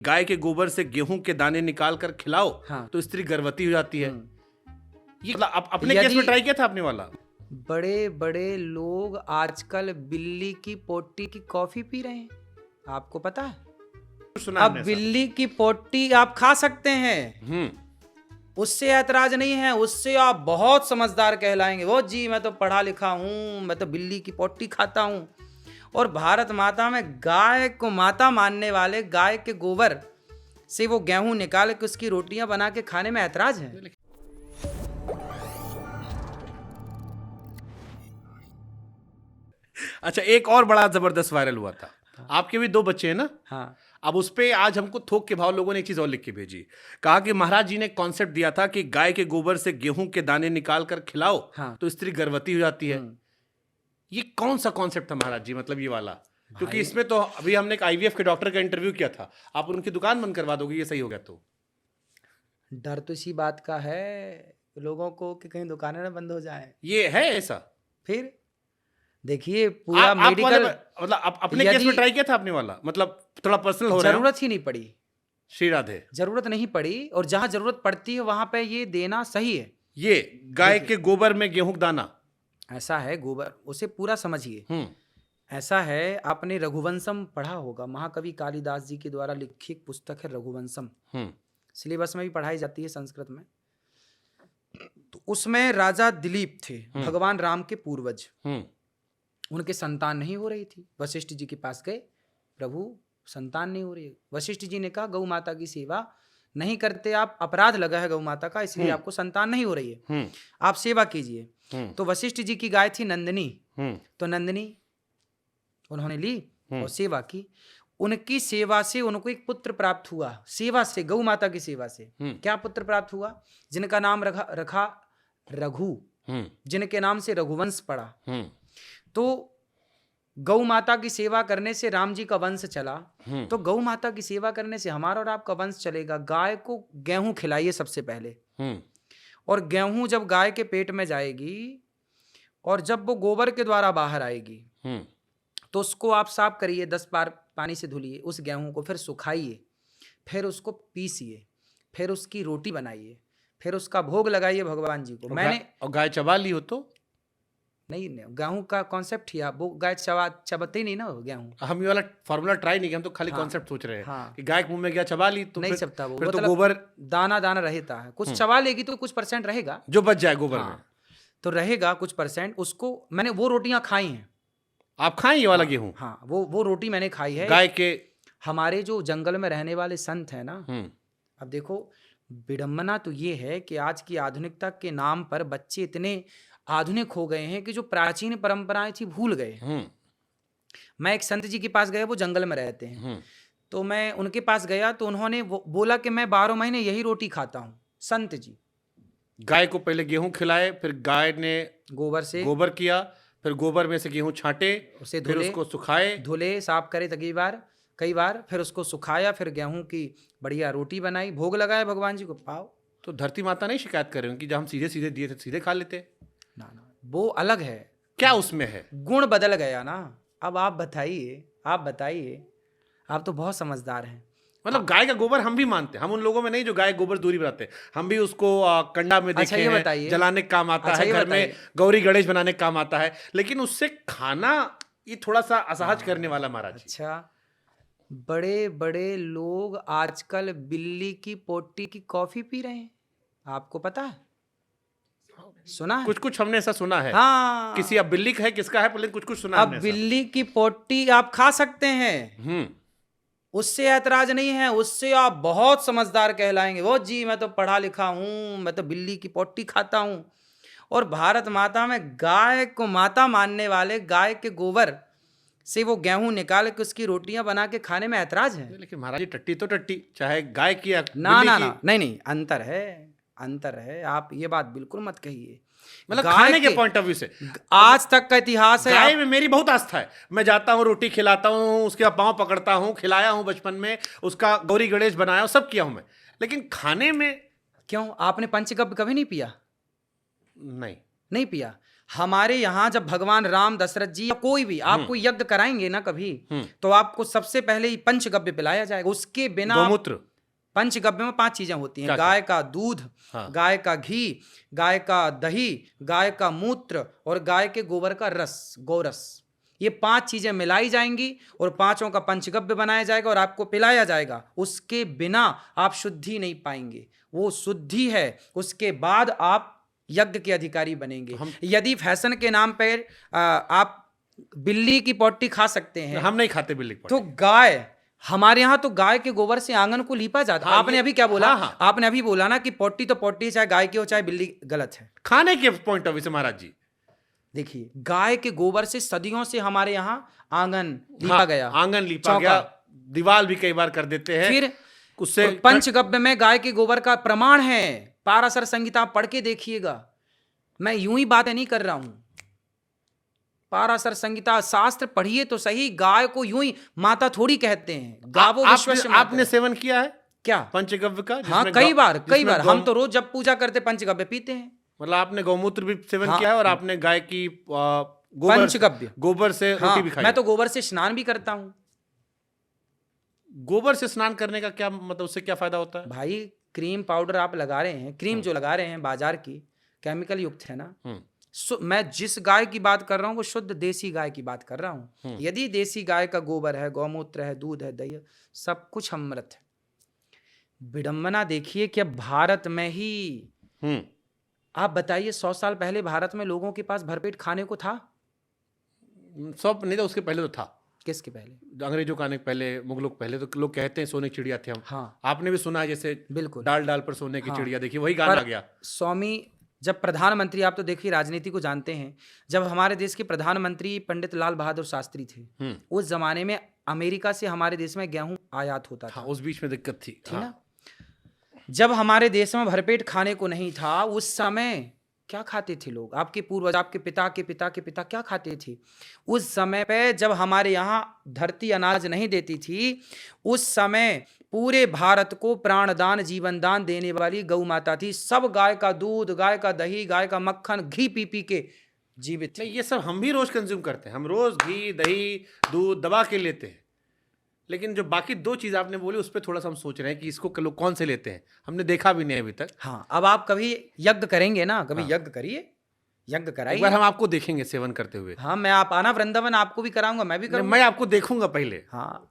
गाय के गोबर से गेहूं के दाने निकाल कर खिलाओ हाँ। तो स्त्री गर्भवती हो जाती है। ये मतलब अपने केस में ट्राई किया था आपने वाला? बड़े बड़े लोग आजकल बिल्ली की पोटी की कॉफी पी रहे हैं, आपको पता है? सुना अब हमने ऐसा। बिल्ली की पोटी आप खा सकते हैं, उससे ऐतराज नहीं है, उससे आप बहुत समझदार कहलाएंगे। वो जी मैं तो पढ़ा लिखा हूं, मैं तो बिल्ली की पोटी खाता हूं। और भारत माता में गाय को माता मानने वाले गाय के गोबर से वो गेहूं निकाल के उसकी रोटियां बना के खाने में ऐतराज है। अच्छा, एक और बड़ा जबरदस्त वायरल हुआ था। आपके भी 2 बच्चे हैं ना? हाँ, अब उस पे आज हमको थोक के भाव लोगों ने एक चीज और लिख के भेजी। कहा कि महाराज जी ने कॉन्सेप्ट दिया था कि गाय के गोबर से गेहूं के दाने निकाल कर खिलाओ हाँ। तो स्त्री गर्भवती हो जाती है। ये कौन सा कॉन्सेप्ट था महाराज जी, मतलब ये वाला? क्योंकि इसमें तो अभी हमने एक आईवीएफ के डॉक्टर का इंटरव्यू किया था, आप उनकी दुकान बंद करवा दोगे ये सही हो गया तो? डर तो इसी बात का है लोगों को कि कहीं दुकानें ना बंद हो जाए। ये है ऐसा? फिर देखिए पूरा आप मेडिकल मतलब अपने केस में ट्राई किया था आपने वाला? मतलब थोड़ा पर्सनल हो रहा है। जरूरत ही नहीं पड़ी, श्री राधे। जरूरत नहीं पड़ी, और जहां जरूरत पड़ती है वहां पे ये देना सही है। ये गाय के गोबर में गेहूं का दाना, ऐसा है, गोबर उसे पूरा समझिए। ऐसा है, आपने रघुवंशम पढ़ा होगा, महाकवि कालिदास जी के द्वारा लिखी एक पुस्तक है रघुवंशम, सिलेबस में भी पढ़ाई जाती है संस्कृत में। तो उसमें राजा दिलीप थे, भगवान राम के पूर्वज। उनके संतान नहीं हो रही थी, वशिष्ठ जी के पास गए, प्रभु संतान नहीं हो रही है। वशिष्ठ जी ने कहा गौ माता की सेवा नहीं करते आप, अपराध लगा है गौ माता का, इसलिए आपको संतान नहीं हो रही है, आप सेवा कीजिए। तो वशिष्ठ जी की गाय थी नंदिनी, तो नंदिनी उन्होंने ली और सेवा की। उनकी सेवा से उनको एक पुत्र प्राप्त हुआ, सेवा से, गौ माता की सेवा से। क्या पुत्र प्राप्त हुआ? जिनका नाम रखा रघु, जिनके नाम से रघुवंश पड़ा। तो गौ माता की सेवा करने से राम जी का वंश चला, तो गौ माता की सेवा करने से हमारा और आपका वंश चलेगा। गाय को गेहूं खिलाइए सबसे पहले, और गेहूं जब गाय के पेट में जाएगी और जब वो गोबर के द्वारा बाहर आएगी तो उसको आप साफ करिए, 10 बार पानी से धुलिए उस गेहूं को, फिर सुखाइए, फिर उसको पीसिए, फिर उसकी रोटी बनाइए, फिर उसका भोग लगाइए भगवान जी को। और गाय चबा ली हो तो? नहीं, गेहूं का कॉन्सेप्ट ही, वो गाय चबाते ही नहीं ना गेहूं। हम ये वाला फॉर्मूला ट्राई नहीं किया, हम तो खाली कॉन्सेप्ट सोच रहे हैं कि गाय के मुंह में गया चबा ली तो नहीं चबता वो, फिर तो गोबर दाना दाना रहता है, कुछ चबा लेगी तो कुछ परसेंट रहेगा जो बच जाए गोबर में, तो रहेगा कुछ परसेंट। उसको मैंने वो रोटियां खाई हैं। आप खाएं ये वाला गेहूं? हाँ, वो रोटी मैंने खाई है। गाय के हमारे जो जंगल में रहने वाले संत है ना, अब देखो विडंबना तो ये है कि आज की आधुनिकता के नाम पर बच्चे इतने आधुनिक हो गए हैं कि जो प्राचीन परंपराएं थी भूल गए। मैं एक संत जी के पास गया, वो जंगल में रहते हैं, तो मैं उनके पास गया तो उन्होंने बोला कि मैं 12 महीने यही रोटी खाता हूँ। संत जी गाय को पहले गेहूं खिलाए, फिर गाय ने गोबर किया, फिर गोबर में से गेहूं छांटे, उसे फिर उसको सुखाए, धुले, साफ करे कई बार, फिर उसको सुखाया, फिर गेहूं की बढ़िया रोटी बनाई, भोग लगाया भगवान जी को, पाओ। तो धरती माता नहीं शिकायत कर रही कि जब हम सीधे सीधे दिए थे सीधे खा लेते? ना, वो अलग है। क्या उसमें है? गुण बदल गया ना। अब आप बताइए, आप तो बहुत समझदार हैं। मतलब गाय का गोबर हम भी मानते हैं, हम उन लोगों में नहीं जो गाय गोबर दूरी बनाते हैं, हम भी उसको कंडा में देखे हैं, जलाने का काम आता है, घर में गौरी गणेश बनाने का काम आता है, लेकिन उससे खाना ये थोड़ा सा असहज करने वाला महाराज। अच्छा, बड़े बड़े लोग आजकल बिल्ली की पोटी की कॉफी पी रहे हैं, आपको पता है? सुना है? कुछ हमने ऐसा सुना है। हाँ, किसी अब बिल्ली का है किसका है, कुछ सुना है। अब बिल्ली की पोटी आप खा सकते हैं, उससे ऐतराज नहीं है, उससे आप बहुत समझदार कहलाएंगे। वो जी मैं तो पढ़ा लिखा हूं, मैं तो बिल्ली की पोटी खाता हूं। और भारत माता में गाय को माता मानने वाले गाय के गोबर से वो गेहूं निकाल के उसकी रोटियां बना के खाने में ऐतराज है। लेकिन महाराज टट्टी तो टट्टी, चाहे गाय की या ना, नहीं, अंतर है। आप ये बात बिल्कुल मत कहिए। मतलब खाने के पॉइंट ऑफ व्यू से आज तक का इतिहास है। गाय में मेरी बहुत आस्था है, मैं जाता हूँ, रोटी खिलाता हूँ, उसके पाँव पकड़ता हूँ, खिलाया हूँ बचपन में, उसका गौरी गणेश बनाया हूँ, सब किया हूँ मैं, लेकिन खाने में क्यों? आपने पंचगव्य कभी नहीं पिया? नहीं पिया? हमारे यहाँ जब भगवान राम, दशरथ जी या कोई भी आपको यज्ञ कराएंगे ना कभी, तो आपको सबसे पहले ही पंचगव्य पिलाया जाएगा। उसके बिना गौमूत्र, पंचगव्य में 5 चीजें होती हैं, गाय का दूध, गाय का घी, गाय का दही, गाय का मूत्र और गाय के गोबर का रस, गोरस। ये 5 चीजें मिलाई जाएंगी और 5ओं का पंचगव्य बनाया जाएगा और आपको पिलाया जाएगा। उसके बिना आप शुद्धि नहीं पाएंगे, वो शुद्धि है, उसके बाद आप यज्ञ के अधिकारी बनेंगे। यदि फैशन के नाम पर आप बिल्ली की पोटी खा सकते हैं, हम नहीं खाते बिल्ली की पोटी। तो गाय, हमारे यहाँ तो गाय के गोबर से आंगन को लीपा जाता है। आपने अभी क्या बोला? आपने अभी बोला ना कि पोटी तो पोटी, चाहे गाय की हो चाहे बिल्ली, गलत है खाने के पॉइंट ऑफ व्यू से महाराज जी। देखिए, गाय के गोबर से सदियों से हमारे यहाँ आंगन लीपा गया, आंगन लीपा गया, दीवार भी कई बार कर देते हैं। फिर उससे पंचगव्य में गाय के गोबर का प्रमाण है। पाराशर संहिता पढ़ के देखिएगा, मैं यूं ही बातें नहीं कर रहा हूं। पाराशर संहिता शास्त्र पढ़िए तो सही। गाय को यूं ही माता थोड़ी कहते हैं, गावो विश्वस्य माता। आपने सेवन किया है क्या पंचगव्य का? हाँ, कई बार। हम तो रोज जब पूजा करते पंचगव्य पीते हैं। मतलब आपने गौमूत्र भी सेवन किया है और आपने गाय की पंचगव्य गोबर से रोटी भी खाई। मैं तो गोबर से स्नान भी करता हूँ। गोबर से स्नान करने का क्या मतलब, उससे क्या फायदा होता है? भाई, क्रीम पाउडर आप लगा रहे हैं, क्रीम जो लगा रहे हैं बाजार की, केमिकल युक्त है ना। मैं जिस गाय की बात कर रहा हूँ वो शुद्ध देसी गाय की बात कर रहा हूँ। यदि देसी गाय का गोबर है, गौमूत्र है, दूध है, दही है, सब कुछ अमृत है। विडंबना देखिए कि अब भारत में ही, आप बताइए 100 साल पहले भारत में लोगों के पास भरपेट खाने को था? सब नहीं था, उसके पहले तो था। किसके पहले? अंग्रेजों के आने के पहले, मुगलों के पहले। तो लोग कहते हैं सोने की चिड़िया थे हम। हाँ, आपने भी सुना है, जैसे बिल्कुल, डाल डाल पर सोने की चिड़िया। देखिए वही गाना आ गया। स्वामी जब प्रधानमंत्री, आप तो देखिए राजनीति को जानते हैं, जब हमारे देश के प्रधानमंत्री पंडित लाल बहादुर शास्त्री थे, उस जमाने में अमेरिका से हमारे देश में गेहूं आयात होता था। उस बीच में दिक्कत थी ना। जब हमारे देश में भरपेट खाने को नहीं था, उस समय क्या खाते थे लोग? आपके पूर्वज, आपके पिता के पिता के पिता क्या खाते थे उस समय पे? जब हमारे यहाँ धरती अनाज नहीं देती थी, उस समय पूरे भारत को प्राणदान, जीवन दान देने वाली गौ माता थी। सब गाय का दूध, गाय का दही, गाय का मक्खन, घी पी पी के जीवित थे। ये सब हम भी रोज कंज्यूम करते हैं। हम रोज घी, दही, दूध दबा के लेते हैं। लेकिन जो बाकी 2 चीज आपने बोली, उस पर थोड़ा सा हम सोच रहे हैं कि इसको लोग कौन से लेते हैं। हमने देखा भी नहीं अभी तक। हाँ, अब आप कभी यज्ञ करेंगे ना, कभी यज्ञ करिए, यज्ञ कराइए। एक बार हम आपको देखेंगे सेवन करते हुए। हाँ, मैं आप आना वृंदावन, आपको भी कराऊंगा, मैं भी करूंगा। मैं आपको देखूंगा पहले। हाँ,